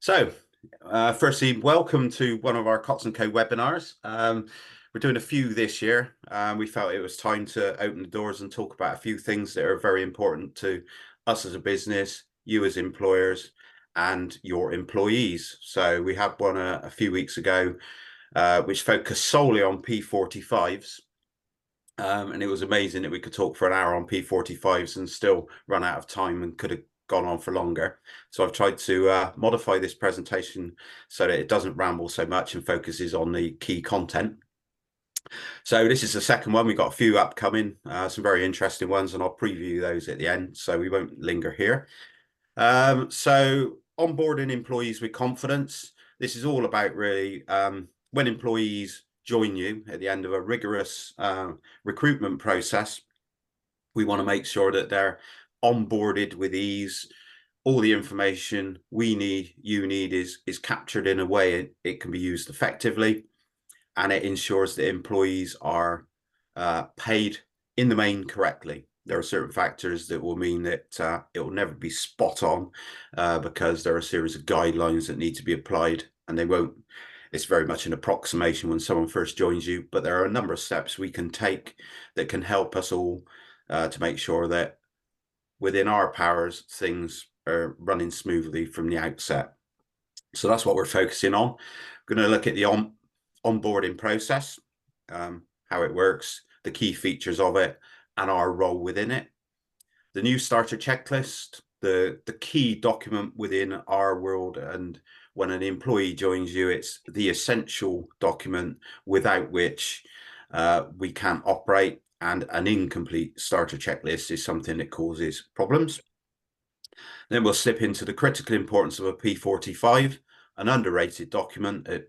Firstly, welcome to one of our Cots & Co webinars. We're doing a few this year. We felt it was time to open the doors and talk about a few things that are very important to us as a business, you as employers, and your employees. So we had one a few weeks ago, which focused solely on P45s. And it was amazing that we could talk for an hour on P45s and still run out of time and could have gone on for longer. So I've tried to modify this presentation so that it doesn't ramble so much and focuses on the key content. So this is the second one. We've got a few upcoming, some very interesting ones, and I'll preview those at the end, so we won't linger here. So onboarding employees with confidence. This is all about really when employees join you at the end of a rigorous recruitment process, we want to make sure that they're onboarded with ease. All the information we need, you need, is captured in a way it can be used effectively, and it ensures that employees are paid in the main correctly. There are certain factors that will mean that it will never be spot on because there are a series of guidelines that need to be applied, and they won't. It's very much an approximation when someone first joins you, but there are a number of steps we can take that can help us all to make sure that within our powers, things are running smoothly from the outset. So that's what we're focusing on. We're going to look at the onboarding process, how it works, the key features of it, and our role within it. The new starter checklist, the key document within our world, and when an employee joins you, it's the essential document without which we can't operate, and an incomplete starter checklist is something that causes problems. Then we'll slip into the critical importance of a P45, an underrated document at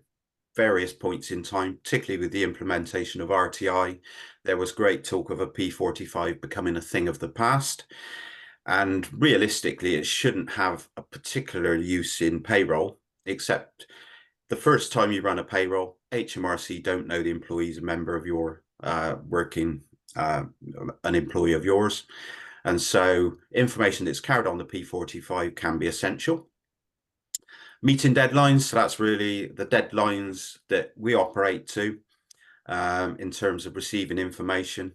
various points in time, particularly with the implementation of RTI. There was great talk of a P45 becoming a thing of the past. And realistically, it shouldn't have a particular use in payroll, except the first time you run a payroll, HMRC don't know the employee is a member of your an employee of yours. And so information that's carried on the P45 can be essential. Meeting deadlines, so that's really the deadlines that we operate to in terms of receiving information.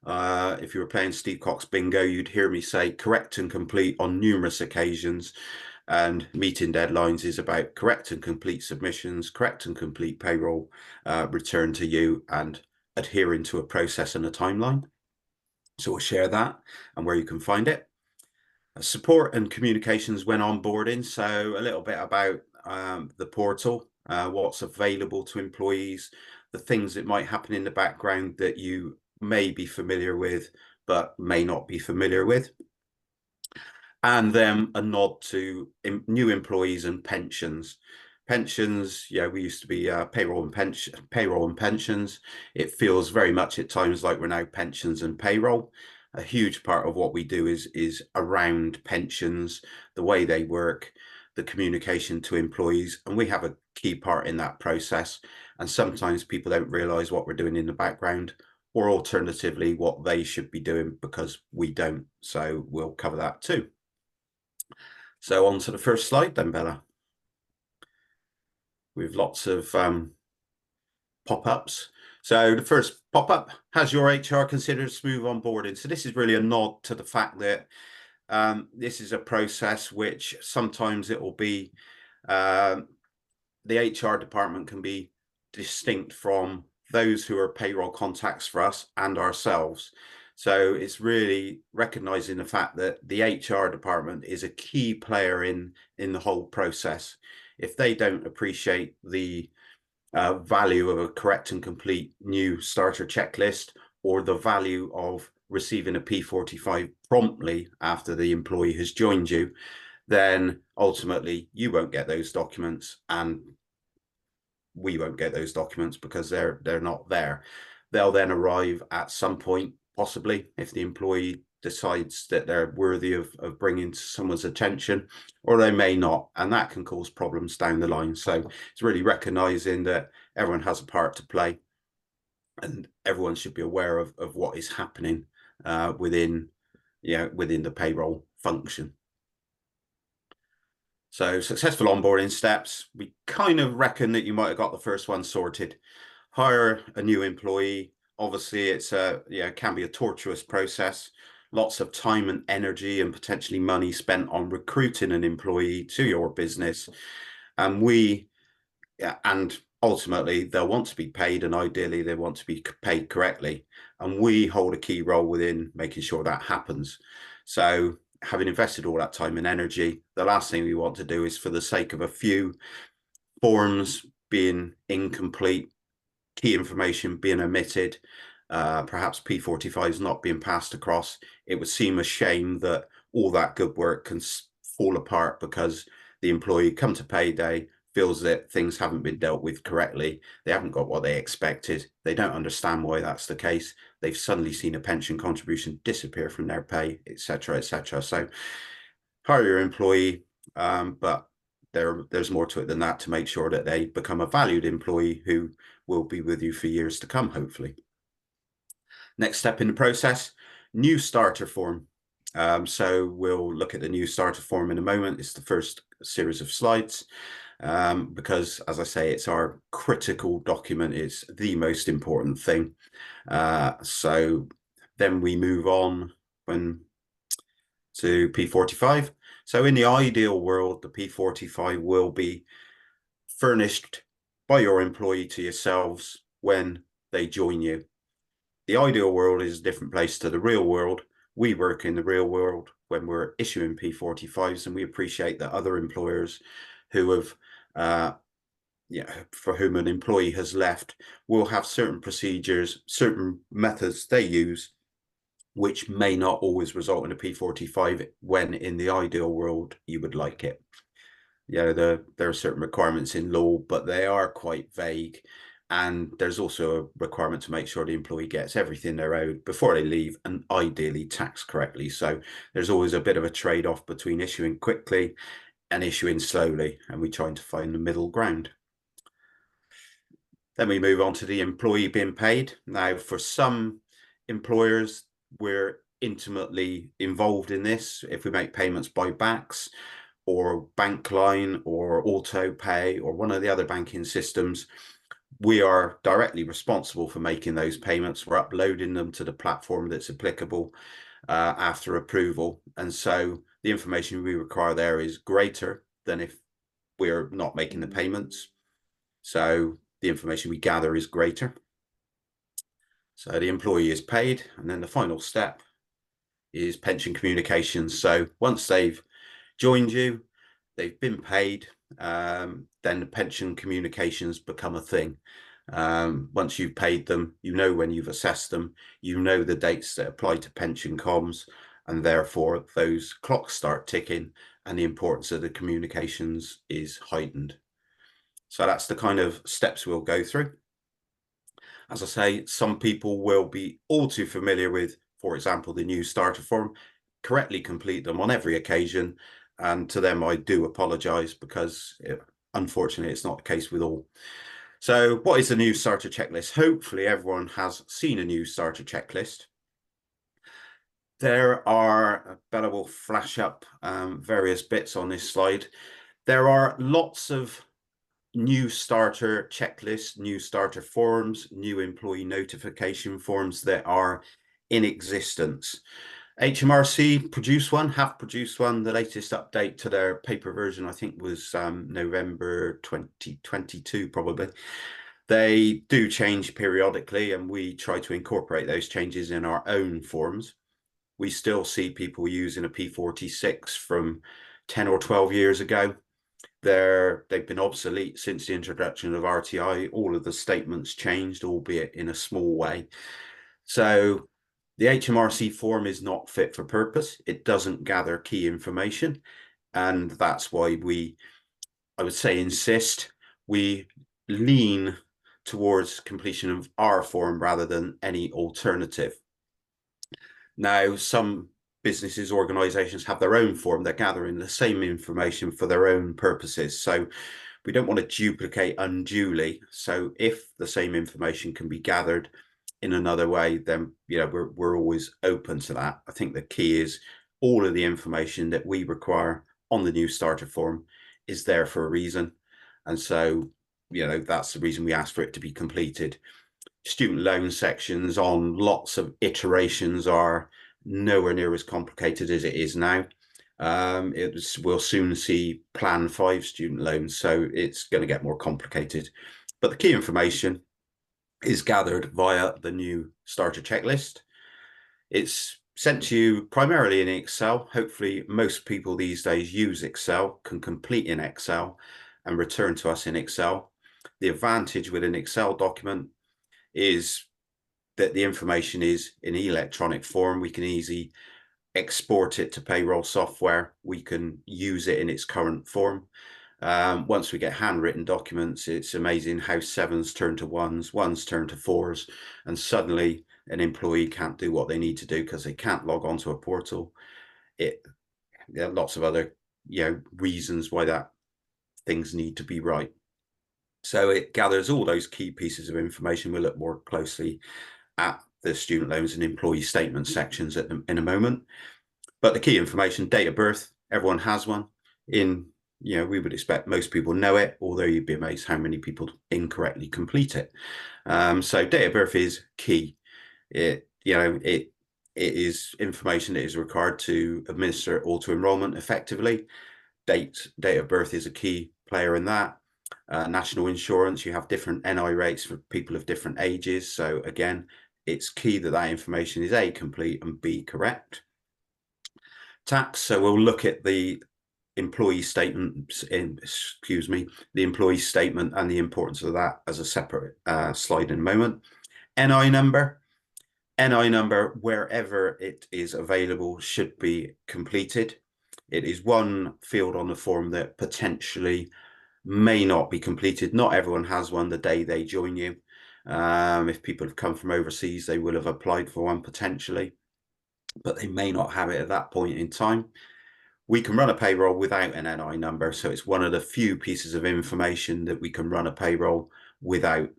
If you were playing Steve Cox Bingo, you'd hear me say correct and complete on numerous occasions. And meeting deadlines is about correct and complete submissions, correct and complete payroll return to you, and adhering to a process and a timeline. So we'll share that and where you can find it. Support and communications when onboarding. So a little bit about the portal, what's available to employees, the things that might happen in the background that you may be familiar with, but may not be familiar with. And then a nod to new employees and pensions. Pensions, yeah, we used to be payroll and pensions. It feels very much at times like we're now pensions and payroll. A huge part of what we do is around pensions, the way they work, the communication to employees, and we have a key part in that process. And sometimes people don't realize what we're doing in the background, or alternatively, what they should be doing because we don't. So we'll cover that too. So on to the first slide then, Bella. With lots of pop-ups. So the first pop-up, has your HR considered smooth onboarding? So this is really a nod to the fact that this is a process which sometimes it will be, the HR department can be distinct from those who are payroll contacts for us and ourselves. So it's really recognizing the fact that the HR department is a key player in the whole process. If they don't appreciate the value of a correct and complete new starter checklist, or the value of receiving a P45 promptly after the employee has joined you, then ultimately you won't get those documents, and we won't get those documents because they're not there. They'll then arrive at some point, possibly, if the employee decides that they're worthy of bringing to someone's attention, or they may not, and that can cause problems down the line. So it's really recognizing that everyone has a part to play, and everyone should be aware of what is happening within the payroll function. So successful onboarding steps. We kind of reckon that you might have got the first one sorted. Hire a new employee. Obviously, it's can be a tortuous process. Lots of time and energy and potentially money spent on recruiting an employee to your business. And and ultimately they'll want to be paid, and ideally they want to be paid correctly. And we hold a key role within making sure that happens. So having invested all that time and energy, the last thing we want to do is, for the sake of a few forms being incomplete, key information being omitted, perhaps P45s not being passed across, it would seem a shame that all that good work can fall apart because the employee come to payday, feels that things haven't been dealt with correctly, they haven't got what they expected, they don't understand why that's the case, they've suddenly seen a pension contribution disappear from their pay, etc., etc. So hire your employee, but there's more to it than that, to make sure that they become a valued employee who will be with you for years to come, hopefully. Next step in the process, new starter form. So we'll look at the new starter form in a moment. It's the first series of slides, because, as I say, it's our critical document. It's the most important thing. So then we move on to P45. So in the ideal world, the P45 will be furnished by your employee to yourselves when they join you. The ideal world is a different place to the real world. We work in the real world when we're issuing P45s, and we appreciate that other employers who have for whom an employee has left will have certain procedures, certain methods they use, which may not always result in a P45 when in the ideal world you would like it. There are certain requirements in law, but they are quite vague. And there's also a requirement to make sure the employee gets everything they're owed before they leave, and ideally taxed correctly. So there's always a bit of a trade-off between issuing quickly and issuing slowly, and we're trying to find the middle ground. Then we move on to the employee being paid. Now, for some employers, we're intimately involved in this. If we make payments by backs or Bankline or auto pay or one of the other banking systems, we are directly responsible for making those payments. We're uploading them to the platform that's applicable after approval. And so the information we require there is greater than if we're not making the payments. So the information we gather is greater. So the employee is paid. And then the final step is pension communications. So once they've joined you, they've been paid, then the pension communications become a thing. Once you've paid them, you know when you've assessed them, you know the dates that apply to pension comms, and therefore those clocks start ticking and the importance of the communications is heightened. So that's the kind of steps we'll go through. As I say, some people will be all too familiar with, for example, the new starter form, correctly complete them on every occasion. And to them, I do apologize because unfortunately, it's not the case with all. So what is the new starter checklist? Hopefully everyone has seen a new starter checklist. There are, Bella will flash up various bits on this slide. There are lots of new starter checklists, new starter forms, new employee notification forms that are in existence. HMRC have produced one. The latest update to their paper version, I think, was November 2022, probably. They do change periodically, and we try to incorporate those changes in our own forms. We still see people using a P46 from 10 or 12 years ago. They've been obsolete since the introduction of RTI. All of the statements changed, albeit in a small way. So the HMRC form is not fit for purpose. It doesn't gather key information. And that's why I would say, insist, we lean towards completion of our form rather than any alternative. Now, some businesses, organizations have their own form. They're gathering the same information for their own purposes. So we don't want to duplicate unduly. So if the same information can be gathered in another way, then we're always open to that. I think the key is all of the information that we require on the new starter form is there for a reason. And so, that's the reason we asked for it to be completed. Student loan sections on lots of iterations are nowhere near as complicated as it is now. We'll soon see Plan 5 student loans, so it's going to get more complicated. But the key information is gathered via the new starter checklist. It's sent to you primarily in Excel. Hopefully, most people these days use Excel, can complete in Excel and return to us in Excel. The advantage with an Excel document is that the information is in electronic form. We can easily export it to payroll software. We can use it in its current form. Once we get handwritten documents, it's amazing how 7s turn to 1s, 1s turn to 4s, and suddenly an employee can't do what they need to do because they can't log onto a portal. There are lots of other reasons why that things need to be right. So it gathers all those key pieces of information. We'll look more closely at the student loans and employee statement sections in a moment. But the key information, date of birth, everyone has one. We would expect most people know it, although you'd be amazed how many people incorrectly complete it. So date of birth is key. It is information that is required to administer auto-enrollment effectively. Date of birth is a key player in that. National insurance, you have different NI rates for people of different ages. So again, it's key that that information is A, complete, and B, correct. Tax, so we'll look at the employee statement, the employee statement and the importance of that as a separate slide in a moment. NI number, wherever it is available, should be completed. It is one field on the form that potentially may not be completed. Not everyone has one the day they join you. If people have come from overseas, they will have applied for one potentially, but they may not have it at that point in time. We can run a payroll without an NI number, so it's one of the few pieces of information that we can run a payroll without.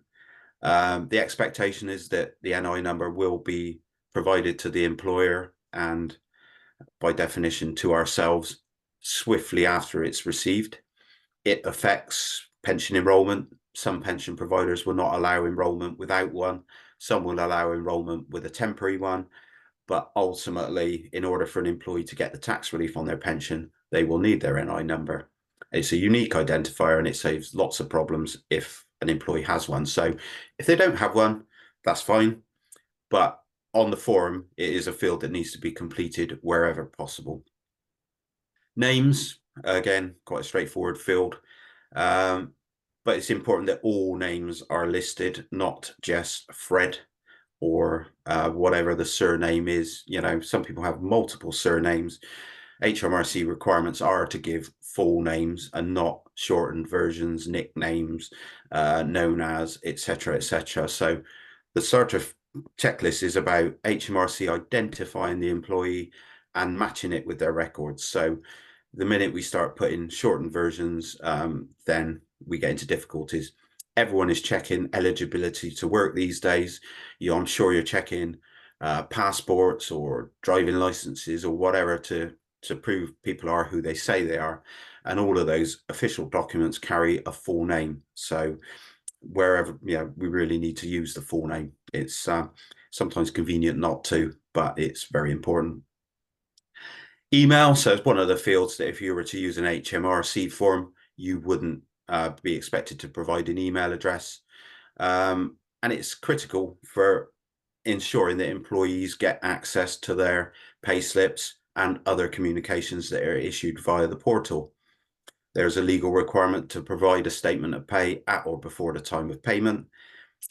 The expectation is that the NI number will be provided to the employer and by definition to ourselves swiftly after it's received. It affects pension enrollment. Some pension providers will not allow enrollment without one. Some will allow enrollment with a temporary one. But ultimately, in order for an employee to get the tax relief on their pension, they will need their NI number. It's a unique identifier and it saves lots of problems if an employee has one. So if they don't have one, that's fine. But on the form, it is a field that needs to be completed wherever possible. Names, again, quite a straightforward field. But it's important that all names are listed, not just Fred or whatever the surname is. Some people have multiple surnames. HMRC requirements are to give full names and not shortened versions, nicknames, known as, etc., etc. So the sort of checklist is about HMRC identifying the employee and matching it with their records. So the minute we start putting shortened versions, then we get into difficulties. Everyone is checking eligibility to work these days. I'm sure you're checking passports or driving licenses or whatever to prove people are who they say they are. And all of those official documents carry a full name. So wherever, we really need to use the full name. It's sometimes convenient not to, but it's very important. Email, so it's one of the fields that if you were to use an HMRC form, you wouldn't be expected to provide an email address. And it's critical for ensuring that employees get access to their pay slips and other communications that are issued via the portal. There's a legal requirement to provide a statement of pay at or before the time of payment.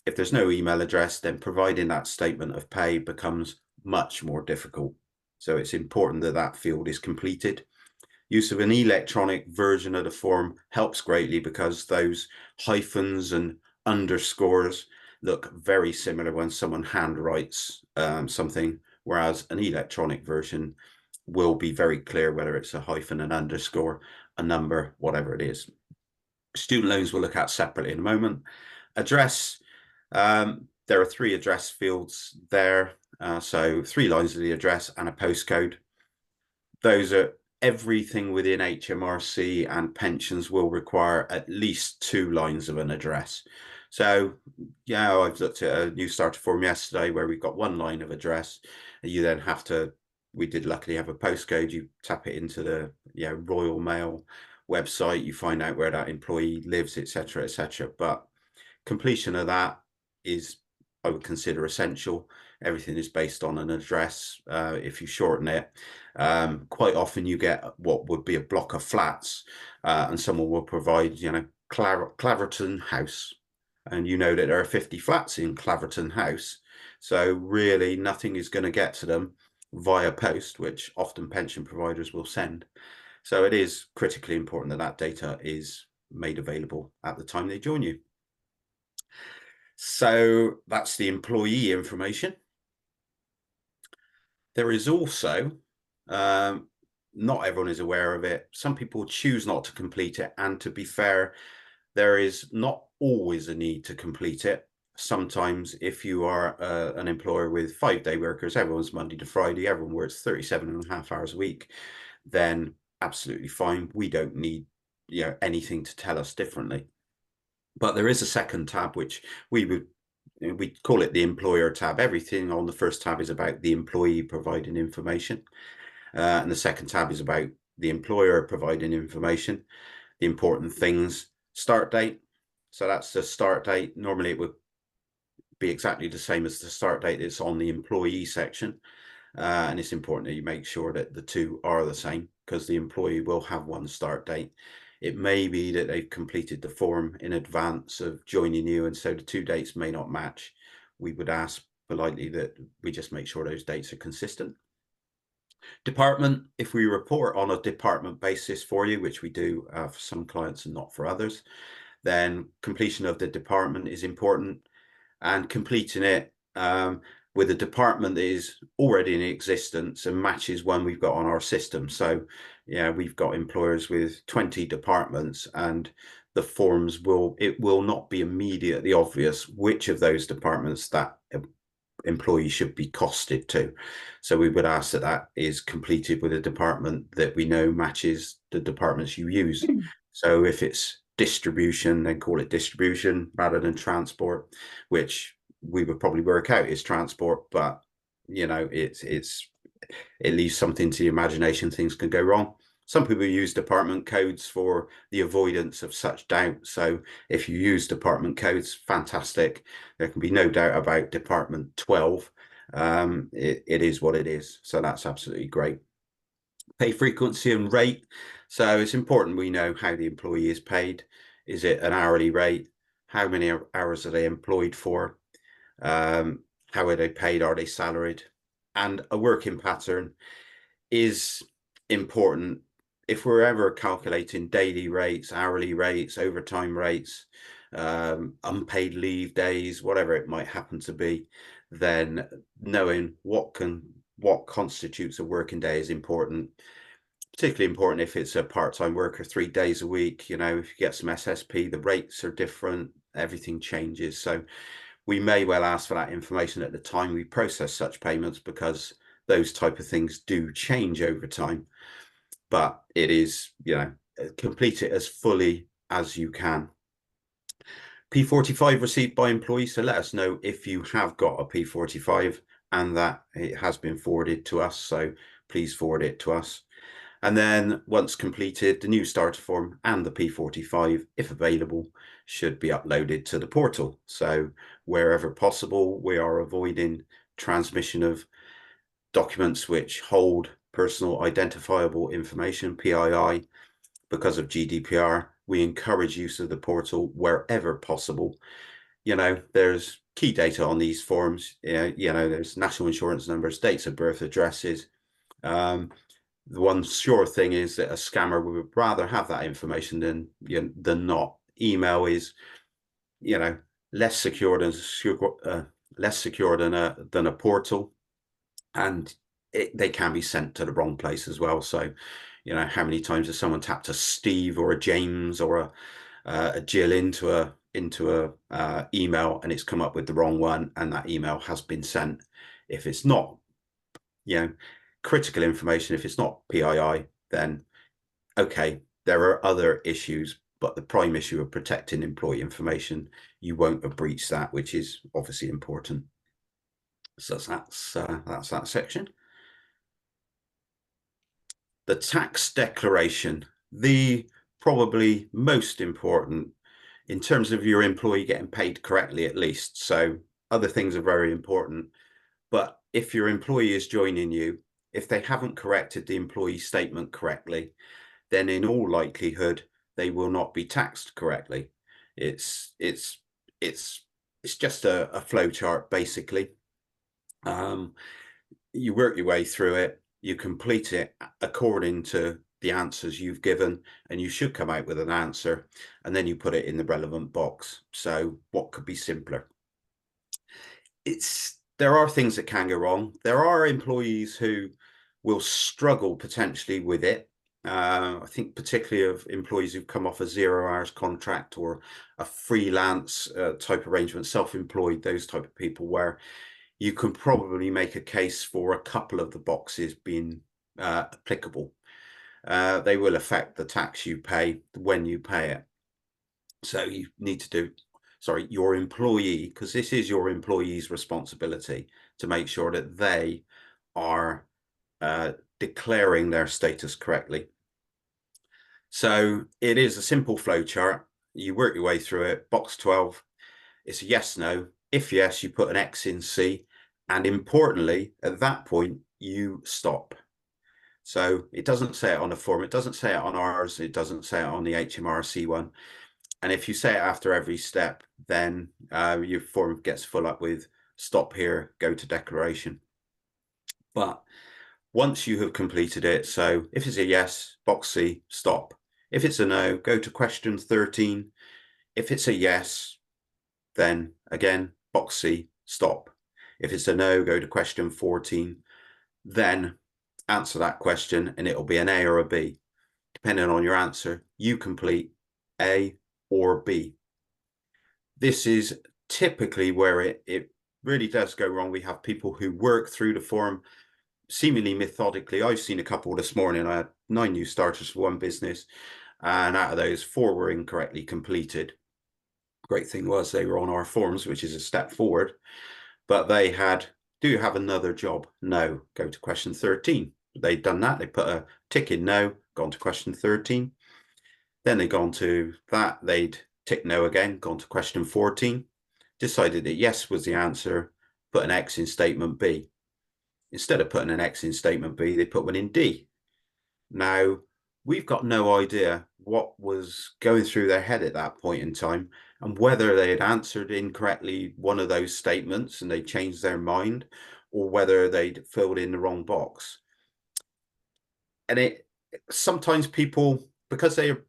If there's no email address, then providing that statement of pay becomes much more difficult. So it's important that that field is completed. Use of an electronic version of the form helps greatly because those hyphens and underscores look very similar when someone handwrites something, whereas an electronic version will be very clear whether it's a hyphen, an underscore, a number, whatever it is. Student loans we'll look at separately in a moment. Address, there are 3 address fields there. So 3 lines of the address and a postcode. Those are everything within HMRC and pensions will require at least 2 lines of an address. So, yeah, I've looked at a new starter form yesterday where we've got 1 line of address. You then have to, we did luckily have a postcode. You tap it into the Royal Mail website, you find out where that employee lives, etc., etc. But completion of that is, I would consider, essential. Everything is based on an address. If you shorten it, quite often you get what would be a block of flats, and someone will provide, Claverton House, and you know that there are 50 flats in Claverton House. So really nothing is going to get to them via post, which often pension providers will send. So it is critically important that that data is made available at the time they join you. So that's the employee information. There is also, not everyone is aware of it. Some people choose not to complete it. And to be fair, there is not always a need to complete it. Sometimes if you are an employer with 5-day workers, everyone's Monday to Friday, everyone works 37.5 hours a week, then absolutely fine. We don't need anything to tell us differently. But there is a second tab, which we call it the employer tab. Everything on the first tab is about the employee providing information. And the second tab is about the employer providing information. The important things: start date. So that's the start date. Normally it would be exactly the same as the start date that's on the employee section. And it's important that you make sure that the two are the same, because the employee will have one start date. It may be that they've completed the form in advance of joining you, and so the 2 dates may not match. We would ask politely that we just make sure those dates are consistent. Department: if we report on a department basis for you, which we do for some clients and not for others, then completion of the department is important, and completing it with a department that is already in existence and matches one we've got on our system. So we've got employers with 20 departments, and the forms will not be immediately obvious which of those departments that employee should be costed to. So we would ask that that is completed with a department that we know matches the departments you use. So if it's distribution, then call it distribution rather than transport, which we would probably work out is transport, but it leaves something to the imagination. Things can go wrong. Some people use department codes for the avoidance of such doubt. So if you use department codes, fantastic. There can be no doubt about Department 12. It is what it is. So that's absolutely great. Pay frequency and rate. So it's important we know how the employee is paid. Is it an hourly rate? How many hours are they employed for? How are they paid? Are they salaried? And a working pattern is important. If we're ever calculating daily rates, hourly rates, overtime rates, unpaid leave days, whatever it might happen to be, then knowing what constitutes a working day is important. Particularly important if it's a part-time worker, 3 days a week. If you get some SSP, the rates are different, everything changes. So we may well ask for that information at the time we process such payments, because those type of things do change over time. But it is, complete it as fully as you can. P45 received by employees. So let us know if you have got a P45 and that it has been forwarded to us. So please forward it to us. And then once completed, the new starter form and the P45, if available, should be uploaded to the portal. So wherever possible, we are avoiding transmission of documents which hold personal identifiable information, PII, because of GDPR. We encourage use of the portal wherever possible. There's key data on these forms. There's national insurance numbers, dates of birth, addresses. The one sure thing is that a scammer would rather have that information than not. Email is, less secure than a portal, and they can be sent to the wrong place as well. So, how many times has someone tapped a Steve or a James or a Jill into a email, and it's come up with the wrong one, and that email has been sent. If it's not, critical information, if it's not PII, then okay, there are other issues, but the prime issue of protecting employee information, you won't have breached that, which is obviously important. So that's that section. The tax declaration, the probably most important in terms of your employee getting paid correctly, at least. So other things are very important. But if your employee is joining you, if they haven't corrected the employee statement correctly, then in all likelihood, they will not be taxed correctly. It's just a flow chart, basically. You work your way through it, you complete it according to the answers you've given, and you should come out with an answer, and then you put it in the relevant box. So what could be simpler? There are things that can go wrong. There are employees who will struggle potentially with it. I think particularly of employees who've come off a 0 hours contract or a freelance type arrangement, self-employed, those type of people, where you can probably make a case for a couple of the boxes being applicable. They will affect the tax you pay when you pay it. So you need to do, sorry, your employee, because this is your employee's responsibility to make sure that they are declaring their status correctly. So it is a simple flow chart. You work your way through it. Box 12, it's a yes, no. If yes, you put an X in C. And importantly, at that point, you stop. So it doesn't say it on a form. It doesn't say it on ours. It doesn't say it on the HMRC one. And if you say it after every step, then your form gets full up with stop here, go to declaration. But once you have completed it, so if it's a yes, box C, stop. If it's a no, go to question 13. If it's a yes, then again, box C, stop. If it's a no, go to question 14. Then answer that question and it'll be an A or a B. Depending on your answer, you complete A or B. This is typically where it really does go wrong. We have people who work through the form seemingly methodically. I've seen a couple this morning. I had 9 new starters for one business, and out of those, 4 were incorrectly completed. Great thing was they were on our forms, which is a step forward, but they do you have another job? No. Go to question 13. They'd done that. They put a tick in no, gone to question 13. Then they'd gone to that. They'd tick no again, gone to question 14, decided that yes was the answer, put an X in statement B. Instead of putting an X in statement B, they put one in D. Now, we've got no idea what was going through their head at that point in time, and whether they had answered incorrectly one of those statements and they changed their mind, or whether they'd filled in the wrong box. And sometimes people, because they are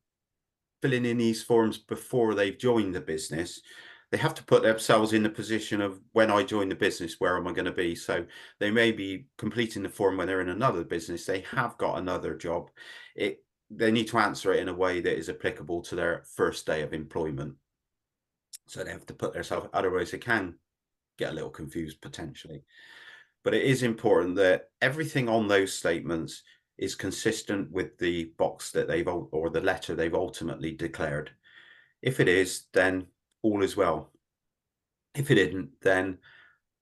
filling in these forms before they've joined the business, they have to put themselves in the position of, when I join the business, where am I going to be? So they may be completing the form when they're in another business. They have got another job. They need to answer it in a way that is applicable to their first day of employment. So they have to put themselves, otherwise they can get a little confused potentially. But it is important that everything on those statements is consistent with the box that they've, or the letter they've ultimately declared. If it is, then all is well. If it isn't, then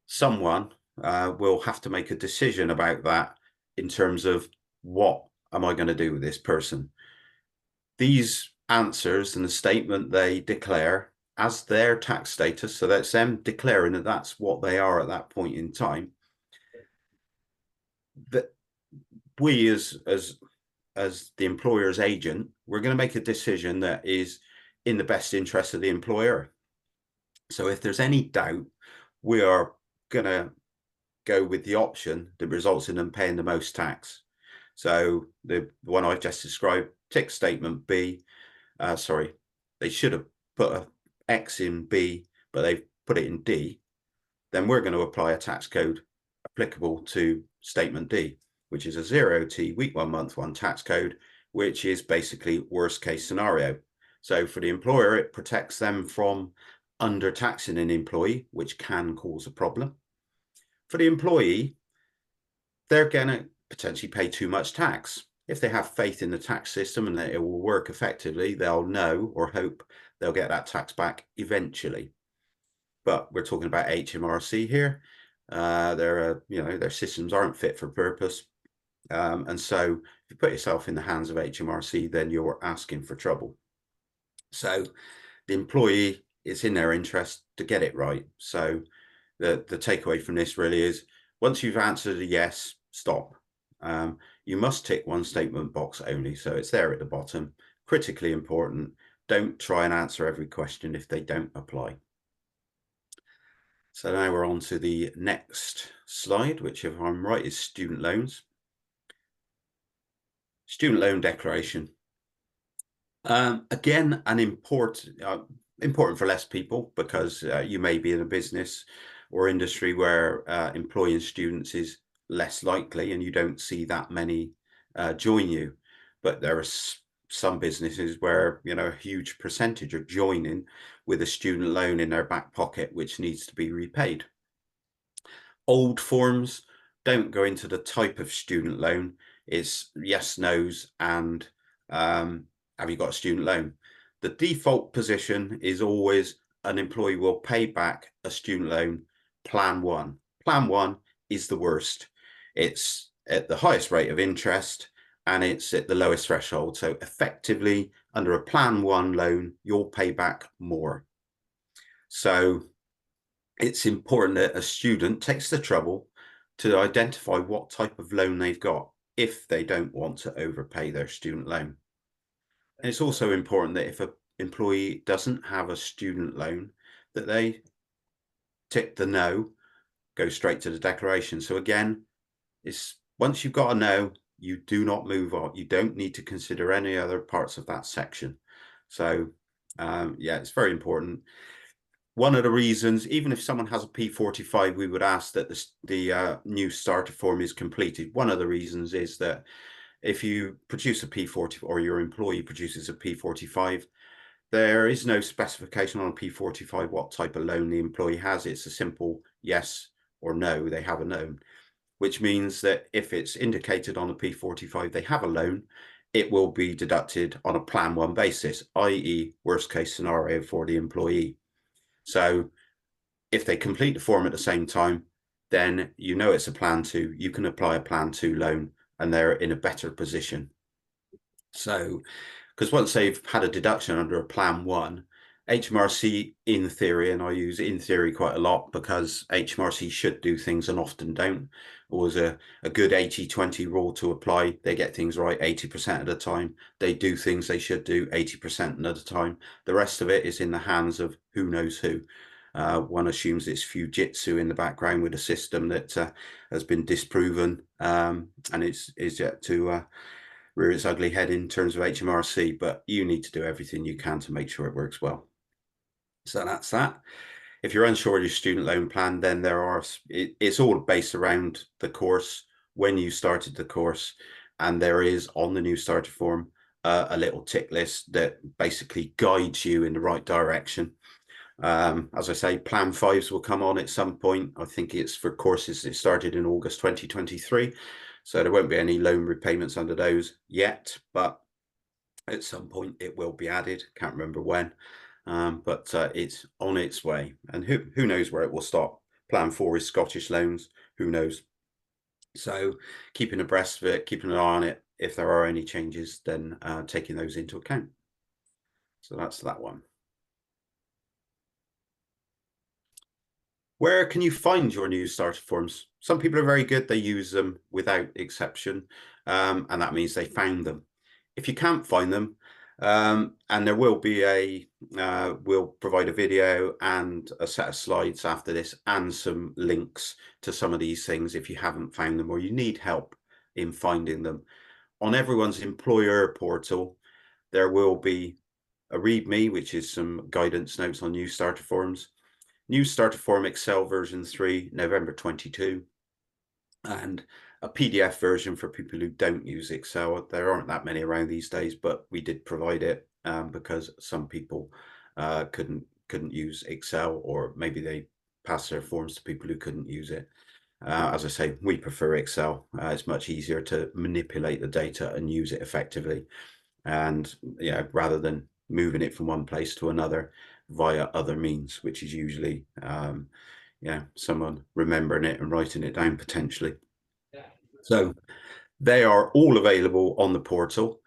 someone will have to make a decision about that in terms of, what am I going to do with this person? These answers and the statement they declare as their tax status, so that's them declaring that that's what they are at that point in time, that we as the employer's agent, we're going to make a decision that is in the best interest of the employer. So if there's any doubt, we are going to go with the option that results in them paying the most tax. So the one I've just described, tick statement B, sorry, they should have put an X in B, but they've put it in D. Then we're going to apply a tax code applicable to statement D, which is a 0T week 1 month 1 tax code, which is basically worst case scenario. So for the employer, it protects them from undertaxing an employee, which can cause a problem. For the employee, they're going to potentially pay too much tax. If they have faith in the tax system and that it will work effectively, they'll know or hope they'll get that tax back eventually. But we're talking about HMRC here. Their systems aren't fit for purpose. And so if you put yourself in the hands of HMRC, then you're asking for trouble. So the employee, it's in their interest to get it right. So the takeaway from this really is, once you've answered a yes, stop. You must tick one statement box only. So it's there at the bottom, critically important. Don't try and answer every question if they don't apply. So now we're on to the next slide, which, if I'm right, is student loans. Student loan declaration. Again, an important for less people, because you may be in a business or industry where employing students is less likely and you don't see that many join you. But there are some businesses where, a huge percentage are joining with a student loan in their back pocket, which needs to be repaid. Old forms don't go into the type of student loan. It's yes, no's, and have you got a student loan? The default position is always an employee will pay back a student loan plan one. Plan one is the worst. It's at the highest rate of interest and it's at the lowest threshold. So effectively, under a plan one loan, you'll pay back more. So it's important that a student takes the trouble to identify what type of loan they've got if they don't want to overpay their student loan. And it's also important that if an employee doesn't have a student loan, that they tick the no, go straight to the declaration. So again, once you've got a no, you do not move on. You don't need to consider any other parts of that section. So it's very important. One of the reasons, even if someone has a P45, we would ask that the new starter form is completed. One of the reasons is that if you produce a P40 or your employee produces a P45, there is no specification on a P45 what type of loan the employee has. It's a simple yes or no, they have a loan, which means that if it's indicated on a P45 they have a loan, it will be deducted on a plan one basis, i.e. worst case scenario for the employee. So if they complete the form at the same time, then it's a plan two. You can apply a plan two loan and they're in a better position. So, because once they've had a deduction under a plan one, HMRC in theory, and I use in theory quite a lot because HMRC should do things and often don't, always a good 80-20 rule to apply. They get things right 80% of the time. They do things they should do 80% of the time. The rest of it is in the hands of who knows who. One assumes it's fujitsu in the background with a system that has been disproven and is yet to rear its ugly head in terms of HMRC, but you need to do everything you can to make sure it works well. So that's that. If you're unsure of your student loan plan, then it's all based around the course, when you started the course, and there is on the new starter form a little tick list that basically guides you in the right direction. As I say, plan fives will come on at some point. I think it's for courses that started in August 2023. So there won't be any loan repayments under those yet, but at some point it will be added. Can't remember when, but it's on its way. And who knows where it will stop. Plan four is Scottish loans. Who knows? So keeping abreast of it, keeping an eye on it. If there are any changes, then taking those into account. So that's that one. Where can you find your new starter forms? Some people are very good. They use them without exception, and that means they found them. If you can't find them, and there will be we'll provide a video and a set of slides after this and some links to some of these things if you haven't found them or you need help in finding them. On everyone's employer portal, there will be a README, which is some guidance notes on new starter forms. New starter form Excel version 3, November 22, and a PDF version for people who don't use Excel. There aren't that many around these days, but we did provide it because some people couldn't use Excel, or maybe they passed their forms to people who couldn't use it. As I say, we prefer Excel. It's much easier to manipulate the data and use it effectively. And rather than moving it from one place to another via other means, which is usually someone remembering it and writing it down potentially. So they are all available on the portal.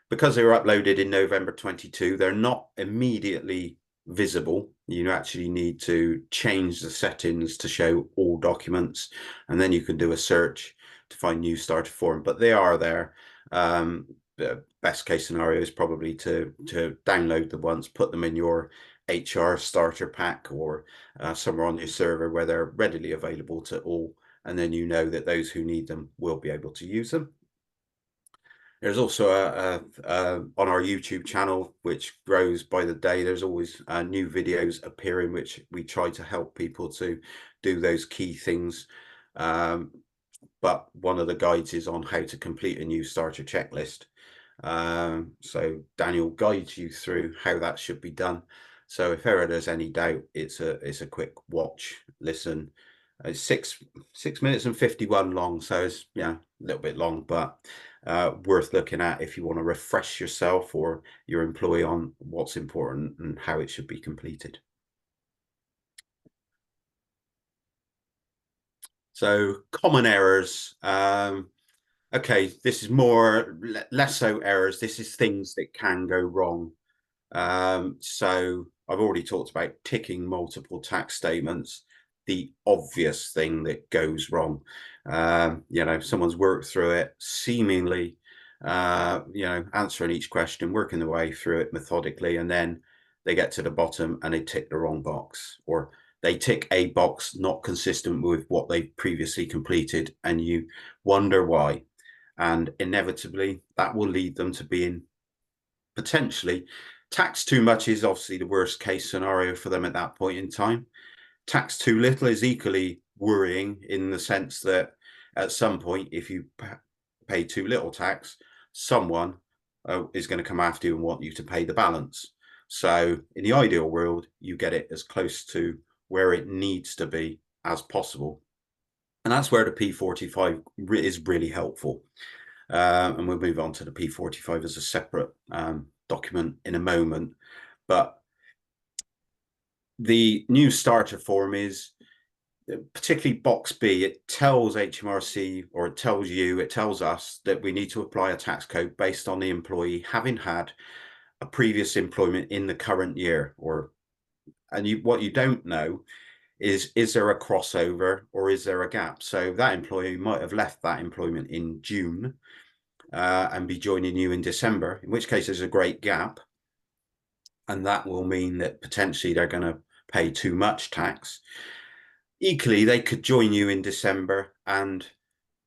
Because they were uploaded in November 22, they're not immediately visible. You actually need to change the settings to show all documents, and then you can do a search to find new starter form, but they are there. The best case scenario is probably to download them once, put them in your HR starter pack or somewhere on your server where they're readily available to all, and then you know that those who need them will be able to use them. There's also on our YouTube channel, which grows by the day, there's always new videos appearing, which we try to help people to do those key things. But one of the guides is on how to complete a new starter checklist. So Daniel guides you through how that should be done. So if ever there's any doubt, it's a quick watch, listen. It's 6 minutes and 51 long, so it's a little bit long, but worth looking at if you want to refresh yourself or your employee on what's important and how it should be completed. So common errors. Okay, this is more less so errors. This is things that can go wrong. So I've already talked about ticking multiple tax statements, the obvious thing that goes wrong. Someone's worked through it, seemingly, answering each question, working their way through it methodically, and then they get to the bottom and they tick the wrong box, or they tick a box not consistent with what they previously completed, and you wonder why. And inevitably, that will lead them to being potentially taxed too much is obviously the worst case scenario for them at that point in time. Taxed too little is equally worrying in the sense that at some point, if you pay too little tax, someone is going to come after you and want you to pay the balance. So in the ideal world, you get it as close to where it needs to be as possible. And that's where the P45 is really helpful. And we'll move on to the P45 as a separate document in a moment. But the new starter form is, particularly box B, it tells HMRC, or it tells you, it tells us that we need to apply a tax code based on the employee having had a previous employment in the current year. What you don't know is there a crossover or is there a gap? So that employee might have left that employment in June and be joining you in December, in which case there's a great gap. And that will mean that potentially they're going to pay too much tax. Equally, they could join you in December and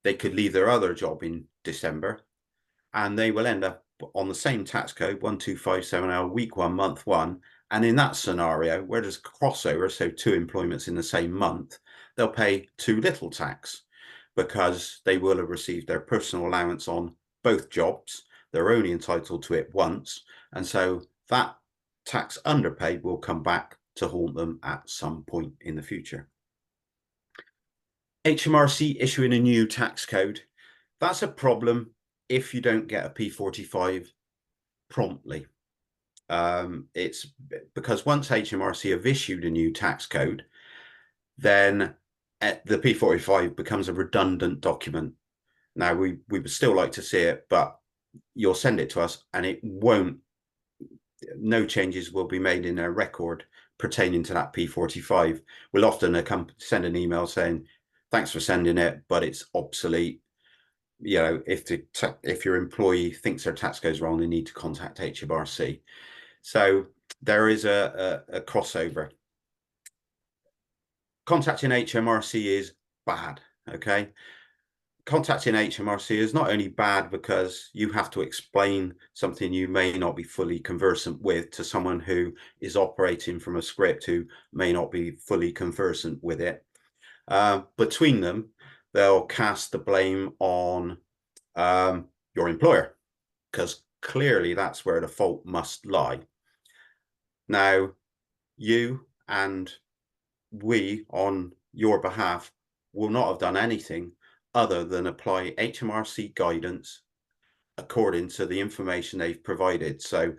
they could leave their other job in December and they will end up on the same tax code, 1257L, week 1, month 1. And in that scenario, where there's crossover, so 2 employments in the same month, they'll pay too little tax because they will have received their personal allowance on both jobs. They're only entitled to it once. And so that tax underpaid will come back to haunt them at some point in the future. HMRC issuing a new tax code. That's a problem if you don't get a P45 promptly. It's because once HMRC have issued a new tax code, then the P45 becomes a redundant document. Now, we would still like to see it, but you'll send it to us and it won't, no changes will be made in their record pertaining to that P45. We'll often send an email saying, thanks for sending it, but it's obsolete. If your employee thinks their tax goes wrong, they need to contact HMRC. So there is a crossover. Contacting HMRC is bad, okay? Contacting HMRC is not only bad because you have to explain something you may not be fully conversant with to someone who is operating from a script who may not be fully conversant with it. Between them, they'll cast the blame on your employer, because clearly that's where the fault must lie. Now, you and we on your behalf will not have done anything other than apply HMRC guidance according to the information they've provided. So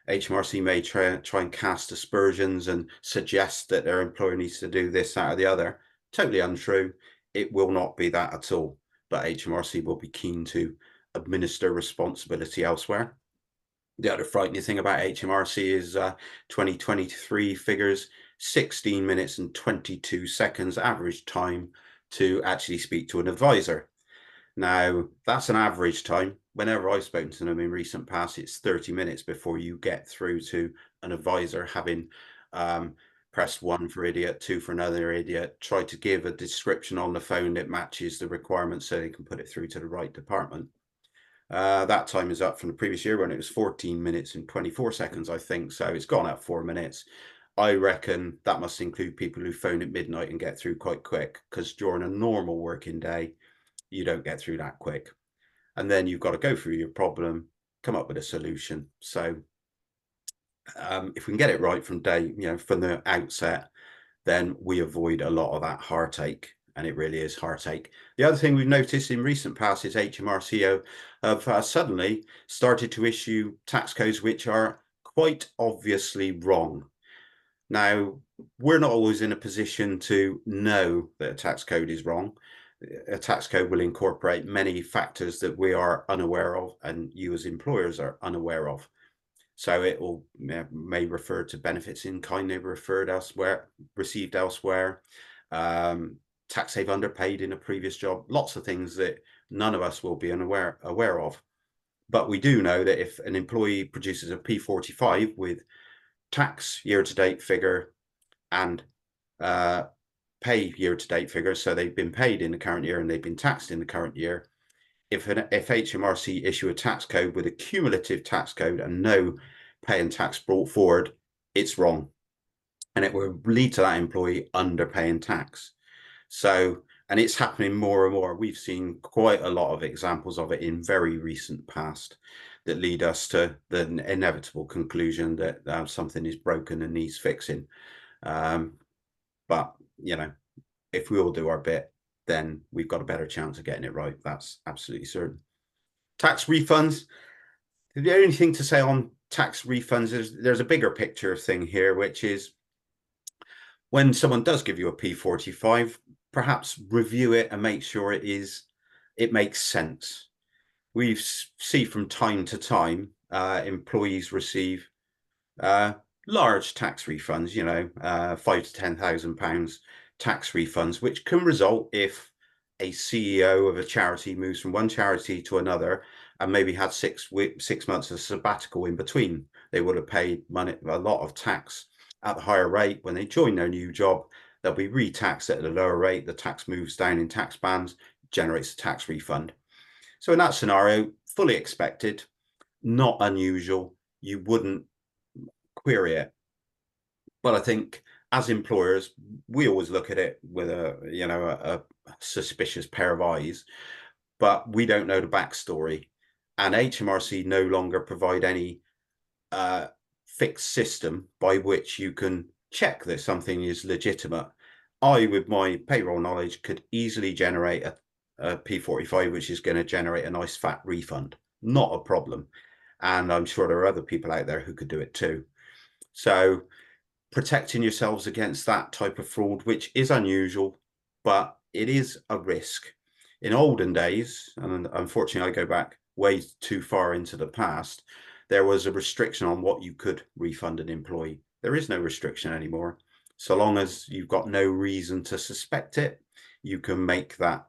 HMRC may try and cast aspersions and suggest that their employer needs to do this, that, or the other. Totally untrue. It will not be that at all. But HMRC will be keen to administer responsibility elsewhere. The other frightening thing about HMRC is 2023 figures, 16 minutes and 22 seconds average time to actually speak to an advisor. Now, that's an average time. Whenever I've spoken to them in recent past, it's 30 minutes before you get through to an advisor, having pressed 1 for idiot, 2 for another idiot, try to give a description on the phone that matches the requirements so they can put it through to the right department. That time is up from the previous year when it was 14 minutes and 24 seconds, I think. So it's gone up 4 minutes. I reckon that must include people who phone at midnight and get through quite quick, because during a normal working day, you don't get through that quick. And then you've got to go through your problem, come up with a solution. So if we can get it right from from the outset, then we avoid a lot of that heartache. And it really is heartache. The other thing we've noticed in recent past is HMRC have suddenly started to issue tax codes which are quite obviously wrong. Now, we're not always in a position to know that a tax code is wrong. A tax code will incorporate many factors that we are unaware of and you as employers are unaware of. So it will may refer to benefits in kind they received elsewhere, tax they've underpaid in a previous job, lots of things that none of us will be aware of. But we do know that if an employee produces a P45 with tax year-to-date figure and pay year-to-date figures, so they've been paid in the current year and they've been taxed in the current year, if HMRC issue a tax code with a cumulative tax code and no pay and tax brought forward, it's wrong. And it will lead to that employee underpaying tax. So, and it's happening more and more. We've seen quite a lot of examples of it in very recent past that lead us to the inevitable conclusion that something is broken and needs fixing. But, if we all do our bit, then we've got a better chance of getting it right. That's absolutely certain. Tax refunds. The only thing to say on tax refunds is there's a bigger picture thing here, which is when someone does give you a P45, perhaps review it and make sure it makes sense. We see from time to time employees receive large tax refunds, £5,000 to £10,000 tax refunds, which can result if a CEO of a charity moves from one charity to another and maybe had 6 months of sabbatical in between. They would have paid a lot of tax at the higher rate. When they join their new job, they'll be re-taxed at a lower rate. The tax moves down in tax bands, generates a tax refund. So in that scenario, fully expected, not unusual. You wouldn't query it. But I think as employers, we always look at it with a suspicious pair of eyes, but we don't know the backstory. And HMRC no longer provide any fixed system by which you can check that something is legitimate. I, with my payroll knowledge, could easily generate a P45, which is going to generate a nice fat refund. Not a problem. And I'm sure there are other people out there who could do it too. So protecting yourselves against that type of fraud, which is unusual, but it is a risk. In olden days, and unfortunately I go back way too far into the past, there was a restriction on what you could refund an employee. There is no restriction anymore. So long as you've got no reason to suspect it, you can make that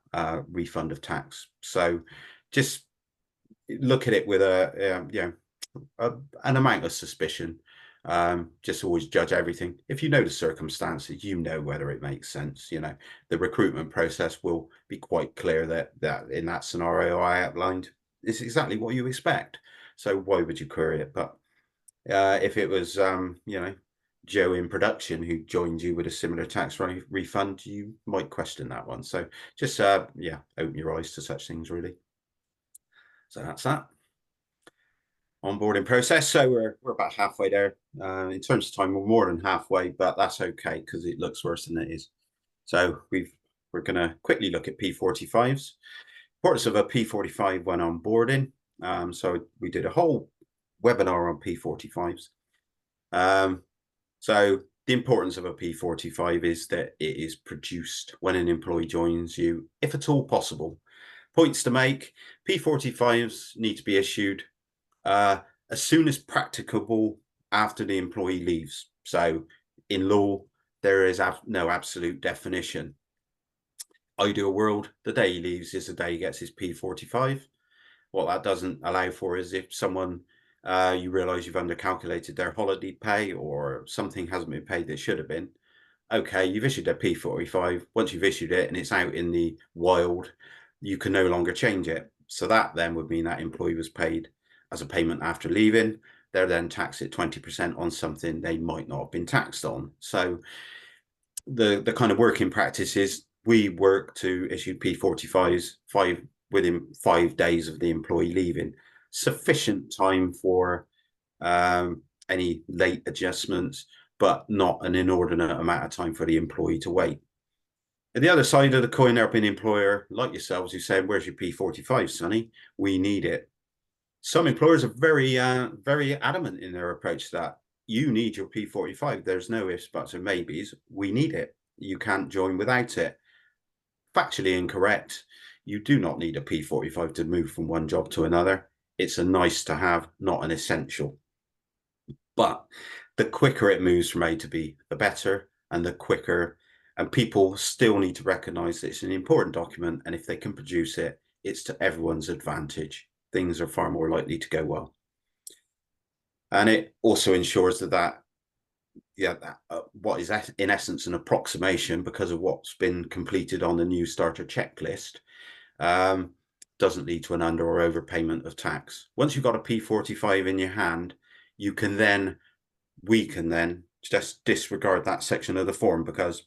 refund of tax. So just look at it with an amount of suspicion. Just always judge everything. If you know the circumstances, you know whether it makes sense. The recruitment process will be quite clear that in that scenario I outlined, it's exactly what you expect. So why would you query it? But if it was, Joe in production who joined you with a similar tax refund, you might question that one. So just, open your eyes to such things, really. So that's that. Onboarding process. So we're about halfway there. In terms of time, we're more than halfway, but that's okay because it looks worse than it is. So we've we're going to quickly look at P45s. Importance of a P45 when onboarding. So we did a whole webinar on P45s. So the importance of a P45 is that it is produced when an employee joins you, if at all possible. Points to make: P45s need to be issued as soon as practicable after the employee leaves. So in law, there is no absolute definition. Ideal world, the day he leaves is the day he gets his P45. What that doesn't allow for is if someone, you realise you've undercalculated their holiday pay or something hasn't been paid that should have been. Okay, you've issued a P45. Once you've issued it and it's out in the wild, you can no longer change it. So that then would mean that employee was paid as a payment after leaving. They're then taxed at 20% on something they might not have been taxed on. So the kind of working practice is we work to issue P45s within 5 days of the employee leaving. Sufficient time for any late adjustments, but not an inordinate amount of time for the employee to wait. At the other side of the coin, there have been employer like yourselves who say, "Where's your P45, Sonny? We need it." Some employers are very adamant in their approach to that. You need your P45. There's no ifs, buts, or maybes. We need it. You can't join without it. Factually incorrect. You do not need a P45 to move from one job to another. It's a nice to have, not an essential. But the quicker it moves from A to B, the better, and the quicker. And people still need to recognize that it's an important document, and if they can produce it, it's to everyone's advantage. Things are far more likely to go well. And it also ensures that what is in essence an approximation because of what's been completed on the new starter checklist doesn't lead to an under or overpayment of tax. Once you've got a P45 in your hand, we can then just disregard that section of the form, because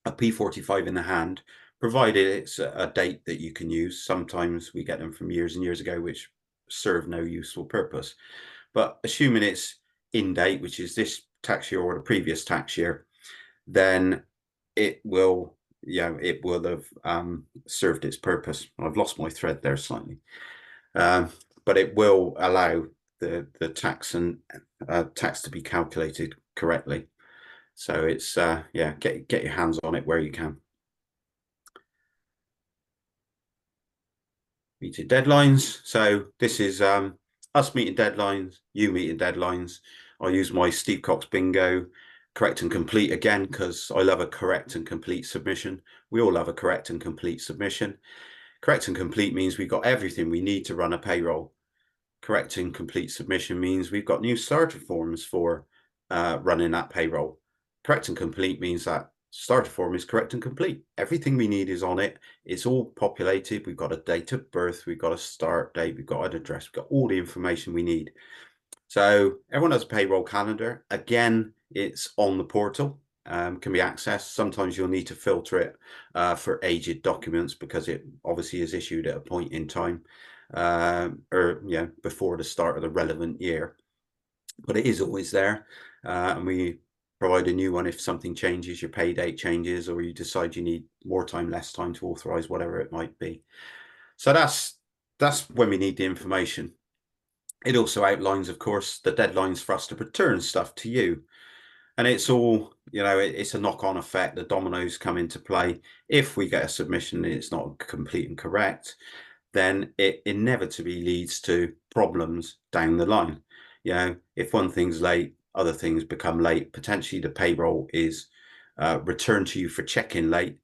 a P45 in the hand, provided it's a date that you can use. Sometimes we get them from years and years ago, which serve no useful purpose. But assuming it's in date, which is this tax year or the previous tax year, then it will have served its purpose. I've lost my thread there slightly, but it will allow the tax and tax to be calculated correctly. So it's get your hands on it where you can. Meeting deadlines. So this is us meeting deadlines, you meeting deadlines. I'll use my Steve Cox bingo, correct and complete again, because I love a correct and complete submission. We all love a correct and complete submission. Correct and complete means we've got everything we need to run a payroll. Correct and complete submission means we've got new starter forms for running that payroll. Correct and complete means that starter form is correct and complete. Everything we need is on it. It's all populated. We've got a date of birth. We've got a start date. We've got an address. We've got all the information we need. So everyone has a payroll calendar. Again, it's on the portal, can be accessed. Sometimes you'll need to filter it for aged documents, because it obviously is issued at a point in time before the start of the relevant year. But it is always there, and we provide a new one if something changes, your pay date changes, or you decide you need more time, less time to authorize, whatever it might be. So that's when we need the information. It also outlines, of course, the deadlines for us to return stuff to you. And it's all, it's a knock-on effect. The dominoes come into play. If we get a submission and it's not complete and correct, then it inevitably leads to problems down the line. If one thing's late, other things become late. Potentially the payroll is returned to you for check-in late.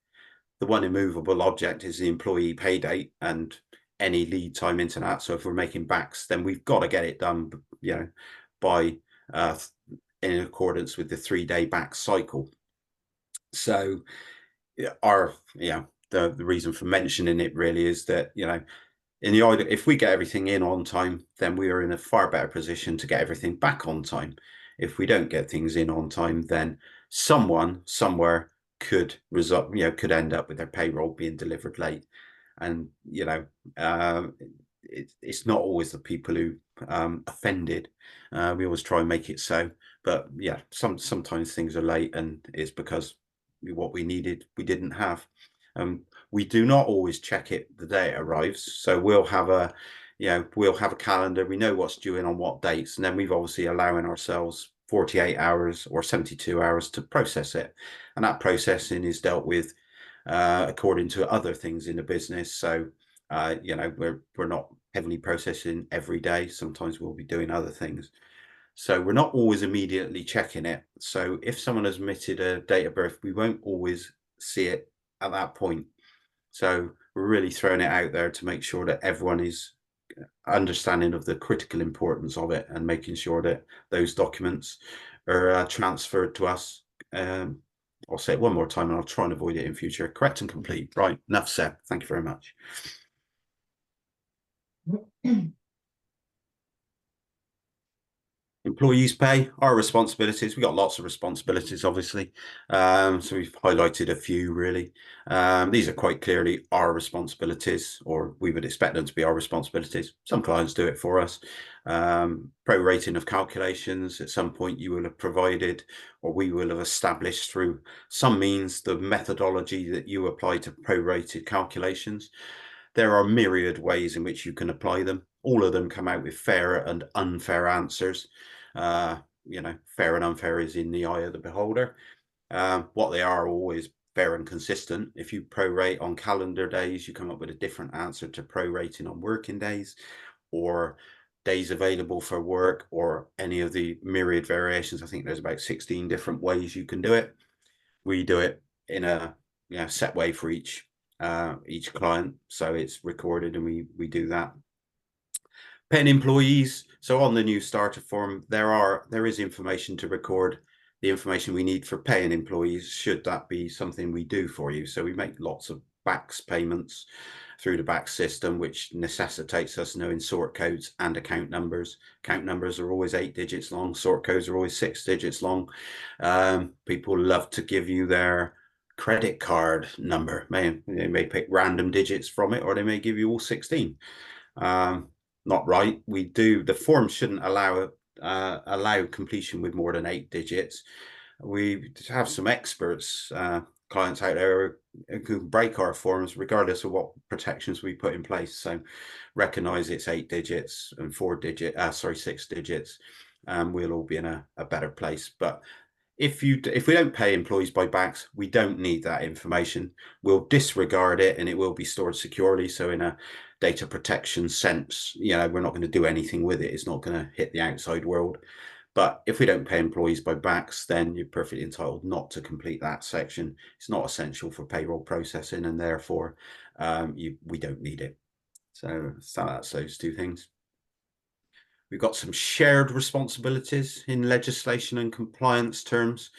The one immovable object is the employee pay date and any lead time into that. So if we're making backs, then we've got to get it done, by in accordance with the 3-day back cycle. So the reason for mentioning it really is that, in the idea, if we get everything in on time, then we are in a far better position to get everything back on time. If we don't get things in on time, then someone somewhere could end up with their payroll being delivered late. And it's not always the people who offended. We always try and make it so, but sometimes things are late, and it's because what we needed we didn't have. We do not always check it the day it arrives. So we'll have a, we'll have a calendar. We know what's due in on what dates, and then we've obviously allowing ourselves 48 hours or 72 hours to process it. And that processing is dealt with according to other things in the business. So, we're not heavily processing every day. Sometimes we'll be doing other things. So we're not always immediately checking it. So if someone has omitted a date of birth, we won't always see it at that point. So we're really throwing it out there to make sure that everyone is understanding of the critical importance of it and making sure that those documents are transferred to us. I'll say it one more time and I'll try and avoid it in future. Correct and complete. Right, enough said. Thank you very much. Employees pay, our responsibilities. We've got lots of responsibilities, obviously. So we've highlighted a few really. These are quite clearly our responsibilities, or we would expect them to be our responsibilities. Some clients do it for us. Prorating of calculations, at some point you will have provided, or we will have established through some means, the methodology that you apply to prorated calculations. There are myriad ways in which you can apply them. All of them come out with fair and unfair answers. Fair and unfair is in the eye of the beholder. What they are always fair and consistent. If you prorate on calendar days, you come up with a different answer to prorating on working days, or days available for work, or any of the myriad variations. I think there's about 16 different ways you can do it. We do it in a set way for each client, so it's recorded, and we do that. Paying employees. So on the new starter form, there is information to record the information we need for paying employees, should that be something we do for you. So we make lots of BACS payments through the BACS system, which necessitates us knowing sort codes and account numbers. Account numbers are always 8 digits long, sort codes are always 6 digits long. People love to give you their credit card number. They may pick random digits from it, or they may give you all 16. Not right. The form shouldn't allow completion with more than 8 digits. We have some experts, clients out there who can break our forms regardless of what protections we put in place. So recognize it's 8 digits and 6 digits. We'll all be in a better place. But if we don't pay employees by BACS, we don't need that information. We'll disregard it and it will be stored securely. So in a data protection sense, we're not going to do anything with it. It's not going to hit the outside world. But if we don't pay employees by BACS, then you're perfectly entitled not to complete that section. It's not essential for payroll processing, and therefore we don't need it. So that's those two things. We've got some shared responsibilities in legislation and compliance terms.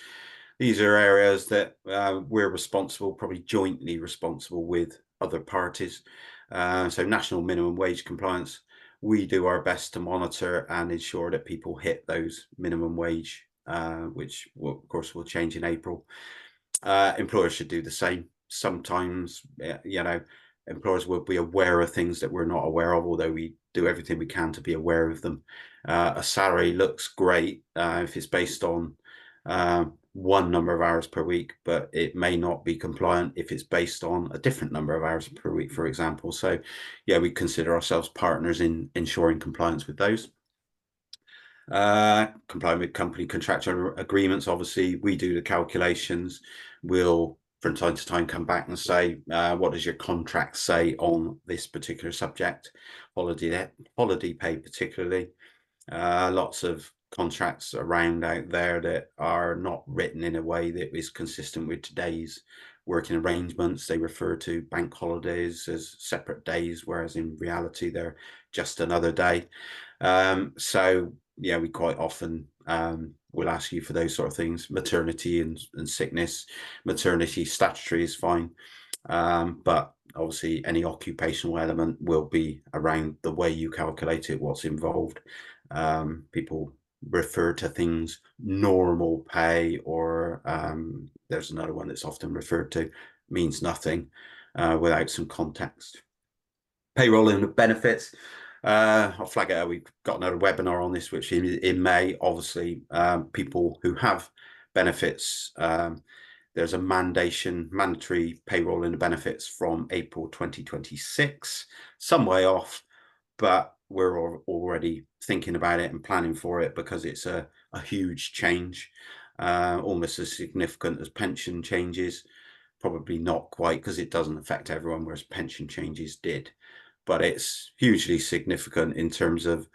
These are areas that we're responsible, probably jointly responsible with other parties. So national minimum wage compliance, we do our best to monitor and ensure that people hit those minimum wage, which of course will change in April. Employers should do the same. Sometimes, employers will be aware of things that we're not aware of, although we do everything we can to be aware of them. A salary looks great if it's based on one number of hours per week, but it may not be compliant if it's based on a different number of hours per week, for example. So we consider ourselves partners in ensuring compliance with those. Complying with company contractual agreements, obviously we do the calculations. We'll from time to time come back and say, what does your contract say on this particular subject? Holiday pay particularly. Lots of contracts around out there that are not written in a way that is consistent with today's working arrangements. They refer to bank holidays as separate days, whereas in reality they're just another day. So we quite often will ask you for those sort of things. Maternity and sickness. Maternity statutory is fine, but obviously any occupational element will be around the way you calculate it, what's involved. People refer to things normal pay, or there's another one that's often referred to, means nothing without some context. Payroll and benefits. I'll flag it out. We've got another webinar on this, which in May. Obviously, people who have benefits There's a mandatory payroll and benefits from April 2026, some way off, but we're already thinking about it and planning for it because it's a huge change, almost as significant as pension changes. Probably not quite, because it doesn't affect everyone, whereas pension changes did. But it's hugely significant in terms of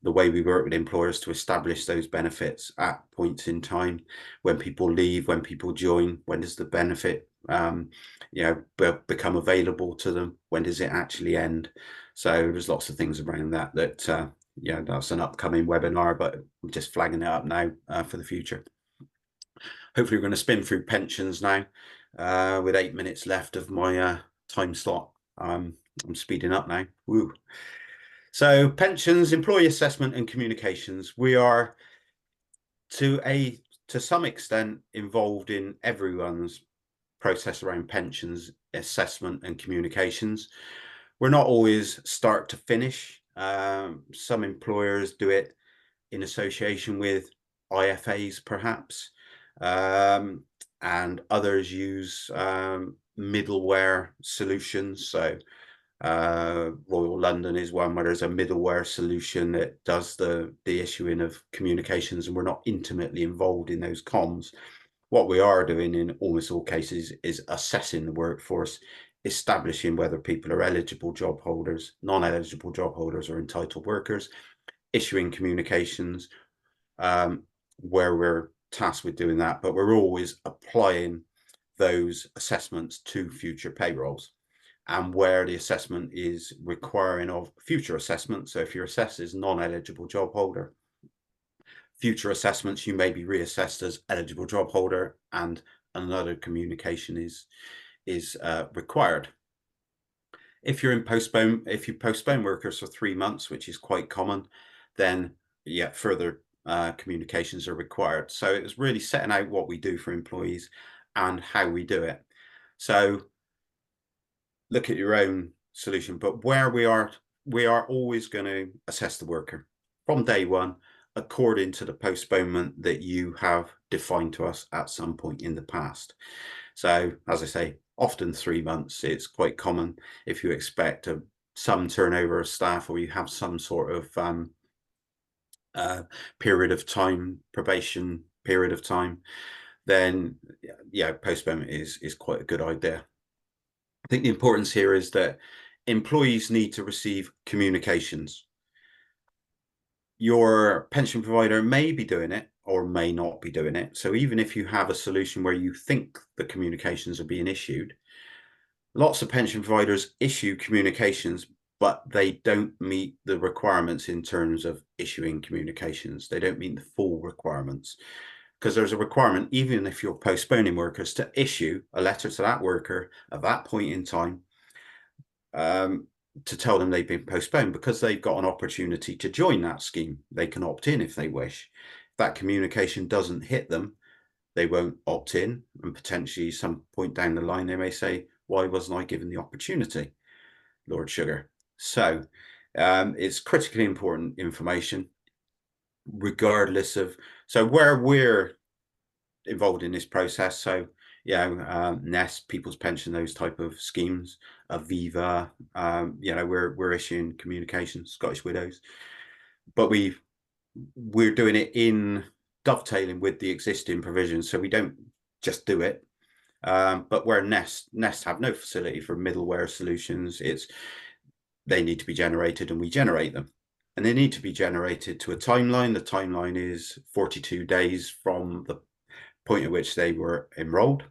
the way we work with employers to establish those benefits at points in time, when people leave, when people join, when does the benefit become available to them, when does it actually end. So there's lots of things around that that's an upcoming webinar, but I'm just flagging it up now for the future. Hopefully we're going to spin through pensions now with 8 minutes left of my time slot. I'm speeding up now. Woo. So pensions, employee assessment and communications. We are to some extent involved in everyone's process around pensions, assessment and communications. We're not always start to finish. Some employers do it in association with IFAs perhaps, and others use middleware solutions. So Royal London is one where there's a middleware solution that does the issuing of communications, and we're not intimately involved in those comms. What we are doing in almost all cases is assessing the workforce, establishing whether people are eligible job holders, non-eligible job holders, or entitled workers, issuing communications where we're tasked with doing that, but we're always applying those assessments to future payrolls. And where the assessment is requiring of future assessment. So if you're assessed as non-eligible job holder, future assessments, you may be reassessed as eligible job holder, and another communication is required. If you postpone workers for 3 months, which is quite common, then further communications are required. So it was really setting out what we do for employees and how we do it. So look at your own solution, but where we are always going to assess the worker from day one according to the postponement that you have defined to us at some point in the past. So as I say, often 3 months. It's quite common if you expect some turnover of staff, or you have some sort of period of time, probation period of time, then postponement is quite a good idea. I think the importance here is that employees need to receive communications. Your pension provider may be doing it or may not be doing it. So even if you have a solution where you think the communications are being issued, lots of pension providers issue communications, but they don't meet the requirements in terms of issuing communications. They don't meet the full requirements, because there's a requirement, even if you're postponing workers, to issue a letter to that worker at that point in time to tell them they've been postponed, because they've got an opportunity to join that scheme. They can opt in if they wish. If that communication doesn't hit them, they won't opt in, and potentially some point down the line they may say, why wasn't I given the opportunity, Lord Sugar? So it's critically important information, regardless of, so where we're involved in this process. So Nest, People's Pension, those type of schemes, Aviva, we're issuing communications, Scottish Widows, but we're doing it in dovetailing with the existing provisions. So we don't just do it, but where Nest have no facility for middleware solutions, they need to be generated, and we generate them. And they need to be generated to a timeline. The timeline is 42 days from the point at which they were enrolled.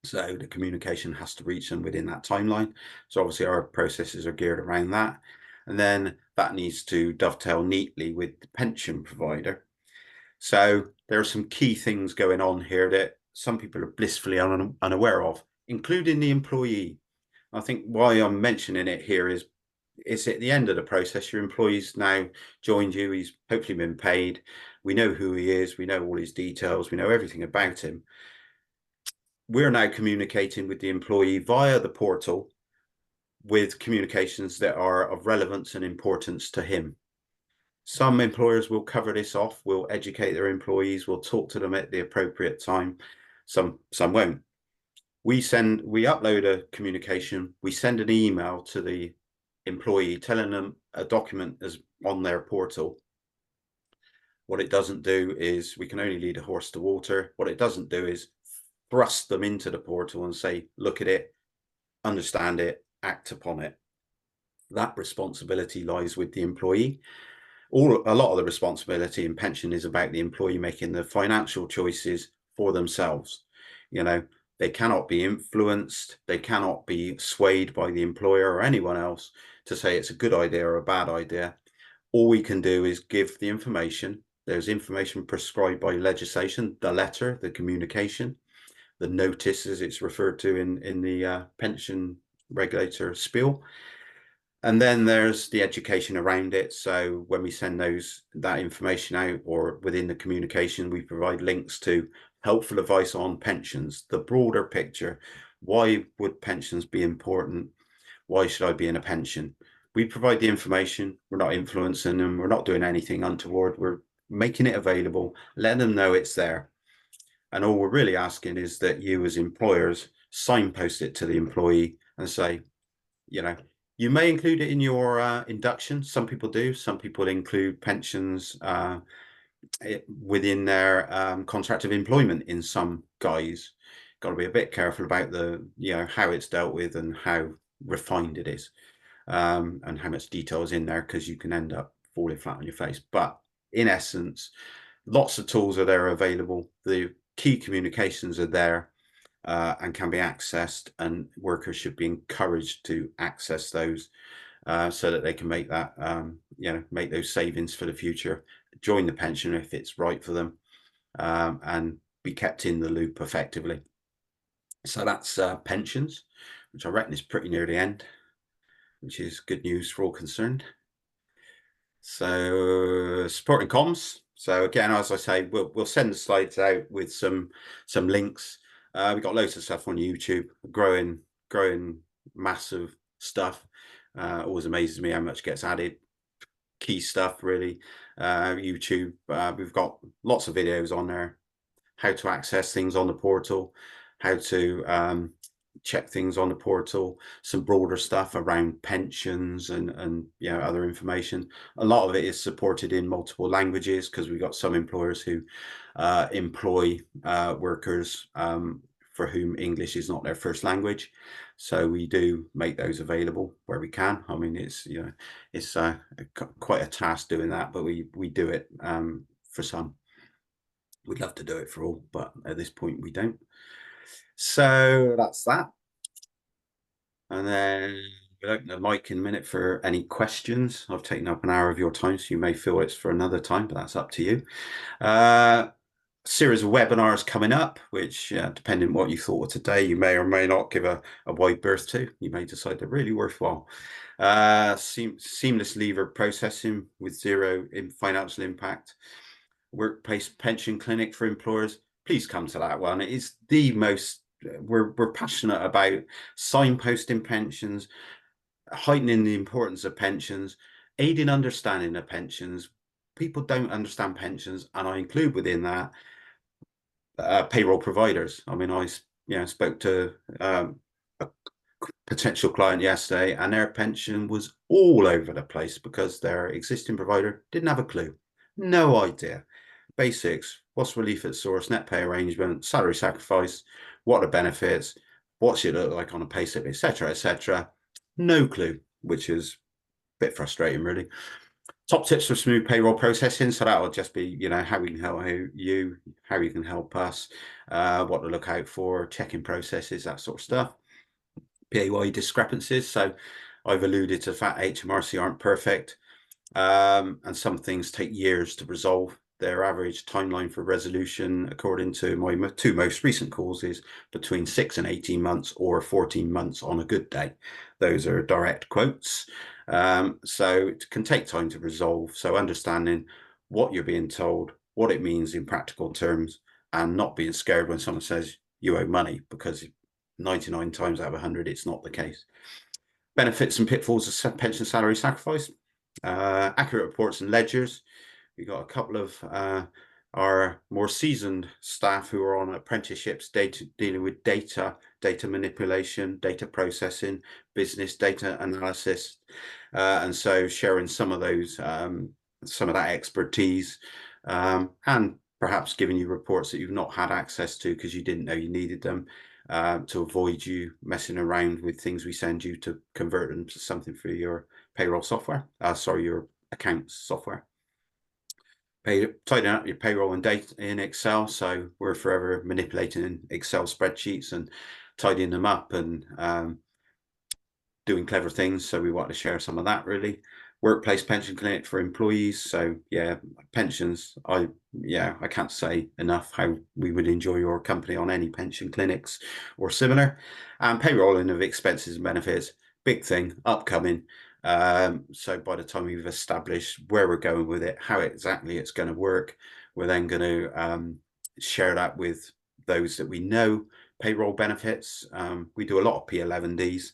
So the communication has to reach them within that timeline. So obviously our processes are geared around that. And then that needs to dovetail neatly with the pension provider. So there are some key things going on here that some people are blissfully unaware of, including the employee. I think why I'm mentioning it here is it's at the end of the process. Your employee's now joined you. He's hopefully been paid. We know who he is. We know all his details. We know everything about him. We're now communicating with the employee via the portal with communications that are of relevance and importance to him. Some employers will cover this off, will educate their employees, will talk to them at the appropriate time. some won't. We upload a communication, we send an email to the employee telling them a document is on their portal. What it doesn't do is, we can only lead a horse to water. What it doesn't do is thrust them into the portal and say, look at it, understand it, act upon it. That responsibility lies with the employee. A lot of the responsibility in pension is about the employee making the financial choices for themselves. You know, they cannot be influenced, they cannot be swayed by the employer or anyone else to say it's a good idea or a bad idea. All we can do is give the information. There's information prescribed by legislation, the letter, the communication, the notice, as it's referred to in the pension regulator spiel. And then there's the education around it. So when we send that information out, or within the communication, we provide links to helpful advice on pensions, the broader picture. Why would pensions be important? Why should I be in a pension? We provide the information. We're not influencing them. We're not doing anything untoward. We're making it available, letting them know it's there. And all we're really asking is that you, as employers, signpost it to the employee and say, you know, you may include it in your induction. Some people do. Some people include pensions within their contract of employment in some guise. Got to be a bit careful about how it's dealt with and how refined it is, and how much detail is in there, because you can end up falling flat on your face. But in essence, lots of tools are there available. The key communications are there. And can be accessed, and workers should be encouraged to access those so that they can make that, make those savings for the future, join the pension if it's right for them, and be kept in the loop effectively. So that's pensions, which I reckon is pretty near the end, which is good news for all concerned. So support and comms. So again, as I say, we'll send the slides out with some links. We've got loads of stuff on YouTube, growing massive stuff. Always amazes me how much gets added. Key stuff, really. YouTube, we've got lots of videos on there. How to access things on the portal, how to check things on the portal, some broader stuff around pensions and other information. A lot of it is supported in multiple languages, because we've got some employers who employ workers for whom English is not their first language. So we do make those available where we can. I mean, it's quite a task doing that, but we do it for some. We'd love to do it for all, but at this point we don't. So that's that. And then we'll open the mic in a minute for any questions. I've taken up an hour of your time, so you may feel it's for another time, but that's up to you. Series of webinars coming up, which depending on what you thought of today, you may or may not give a wide berth to. You may decide they're really worthwhile. Seamless lever processing with zero financial impact. Workplace pension clinic for employers. Please come to that one. It is the most, we're passionate about signposting pensions, heightening the importance of pensions, aiding understanding of pensions. People don't understand pensions, and I include within that payroll providers. I mean, I spoke to a potential client yesterday, and their pension was all over the place because their existing provider didn't have a clue, no idea. Basics: what's relief at source, net pay arrangement, salary sacrifice, what are benefits, what should it look like on a payslip, etc., etc. No clue, which is a bit frustrating, really. Top tips for smooth payroll processing. So that will just be, how we can help you, how you can help us, what to look out for, checking processes, that sort of stuff. PAYE discrepancies. So I've alluded to the fact HMRC aren't perfect, and some things take years to resolve. Their average timeline for resolution, according to my two most recent calls, is between 6 and 18 months, or 14 months on a good day. Those are direct quotes. So it can take time to resolve. So understanding what you're being told, what it means in practical terms, and not being scared when someone says you owe money, because 99 times out of 100, it's not the case. Benefits and pitfalls of pension salary sacrifice. Accurate reports and ledgers. We've got a couple of our more seasoned staff who are on apprenticeships, dealing with data manipulation, data processing, business data analysis, and so sharing some of those, some of that expertise, and perhaps giving you reports that you've not had access to because you didn't know you needed them, to avoid you messing around with things we send you to convert them to something for your payroll software, your accounts software. Tidying up your payroll and data in Excel. So we're forever manipulating Excel spreadsheets and tidying them up and doing clever things. So we want to share some of that, really. Workplace pension clinic for employees. So yeah, pensions. I can't say enough how we would enjoy your company on any pension clinics or similar. And payrolling of expenses and benefits, big thing upcoming. So by the time we've established where we're going with it, how exactly it's going to work, we're then going to share that with those that we know. Payroll benefits. We do a lot of P11Ds.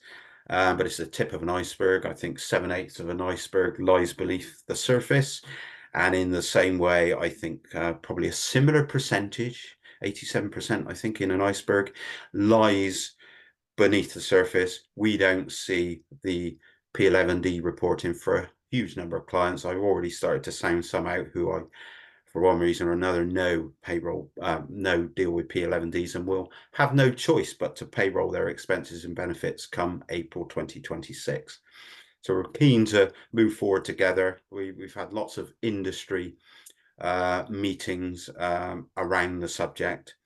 But it's the tip of an iceberg. I think 7/8 of an iceberg lies beneath the surface. And in the same way, I think probably a similar percentage, 87%, I think, in an iceberg, lies beneath the surface. We don't see the P11D reporting for a huge number of clients. I've already started to sound some out who I, for one reason or another, no payroll, no deal with P11Ds, and will have no choice but to payroll their expenses and benefits come April 2026. So we're keen to move forward together. We've had lots of industry meetings around the subject.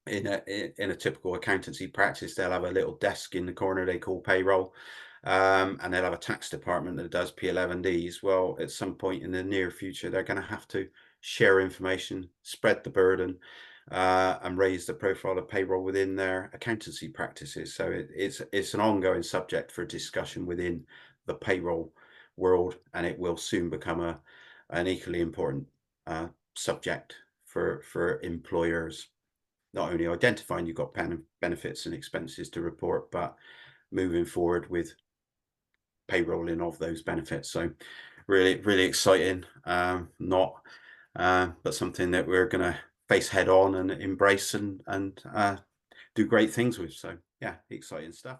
In a typical accountancy practice, they'll have a little desk in the corner they call payroll, and they'll have a tax department that does P11Ds. Well, at some point in the near future, they're going to have to share information, spread the burden, and raise the profile of payroll within their accountancy practices. So it's an ongoing subject for discussion within the payroll world, and it will soon become an equally important subject for employers. Not only identifying you've got benefits and expenses to report, but moving forward with payrolling of those benefits. So really, really exciting. But something that we're going to face head on and embrace and do great things with. So yeah, exciting stuff.